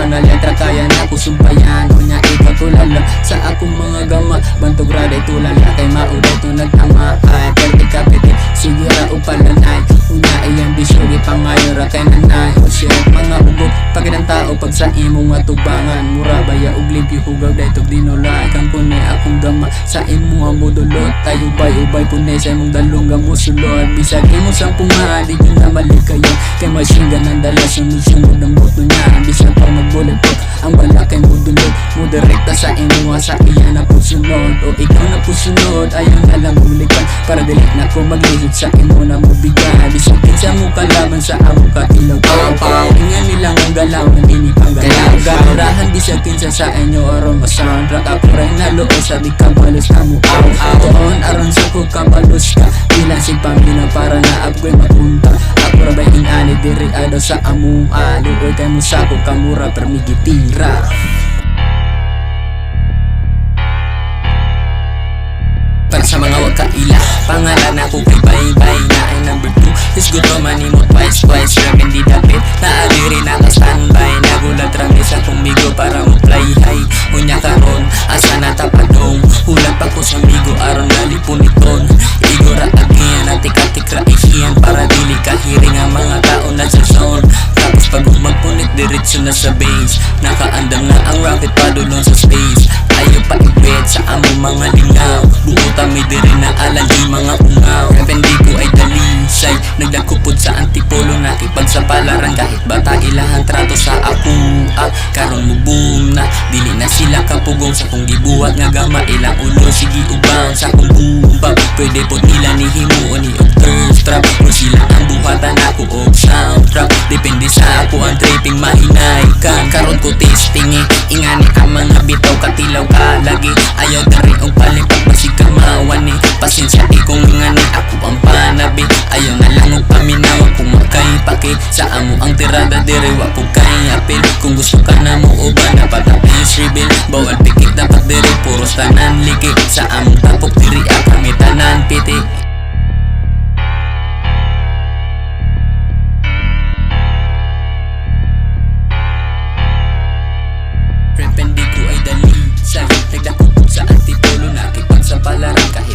pa na letra kaya na ko sumpayan. Unya ikaw tulala sa akong mga gama, bantog raday tulala kay mauday to nagtama. Ay pwede kapiti sigira o palanay, unya iyang bisyog ipangayo ra kay nanay. O shit mga ugok pagkidang tao pag sa imong atubangan, mura baya ug limpyo hugaw daytog dinulay. Kang kunay akong gama sa imo ang modulot, tayo ubay kunay sa imong dalong gamusulot. Bisag imo sang punga di nyo na mali kayo, kay machine gun ang dala sunod-sunod ng boto niya. Bisag pa mag-bullet po ang bala kay modulot, mo direkta sa imo sa iya na pusunod. O ikaw na pusunod ayaw na lang bulikan, para dili na ko maglihid sa imo na mubigay. Bisag kinsa mo kalaban sa amo katilaw paw ingan nilang ang galaw ng inipanggalaw. Ganurahan bisag kinsa sa inyo aron ma-soundtrack. Ako rin naluoy sa di kabalos na mo doon aron sa ko kabalos ka, bilang si pamina para na ako'y mapunta. Ako ra ba inani diri ado sa among aluoy kay mo sa ko kamura permigitira. Para sa mga wag kaila, pangalan ako kay Bye na ay number 2. Is good to manimo twice Remen di dapit, naadiri naka-standby. Nagulat rami sa kumigo para mo fly high. Unya karon, asa natapadong hulat pa ko sa migo aron nalipuniton. Igora agyan at ikatikra isiyan para dili kahiring ang mga tao na sa zone. Tapos pag magpunit diretso na sa base, nakaandam na ang rocket padulong sa space. Ayaw pa ibet sa among mga lingaw, buutan may diri na alam di mga ungaw. Rependi ko ay dalisay, nagdakupod sa antipolo nakipag sa palaran. Kahit bata ilahan trato sa akong karon mo boom na, dili na sila kapugong sa kong gibuhat nga gama. Ilang ulo sige ubang sa kong bumbag, pwede po nila ni himuon ni og thirst trap. Kung sila ang buhatan ako og soundtrack, depende sa ako ang tripping mahinay kan. Karon ko testing ingani ang mga bitaw katilaw ka lagi. Ayaw dari og palipat basig kamawan ni pasensya ikong ingani ako ang panabi. Ayaw na lang og paminaw kung makay paki sa amo ang tirada diri wa po kay apil. Kung gusto ka na mo uban dapat ayos reveal, bawal pikit dapat diri puros tanan liki. Sa among tapok diri kami tanan piti. Rependi ko ay dalisay, nagdakupod sa antipolo nakipag sa palaran. Kahit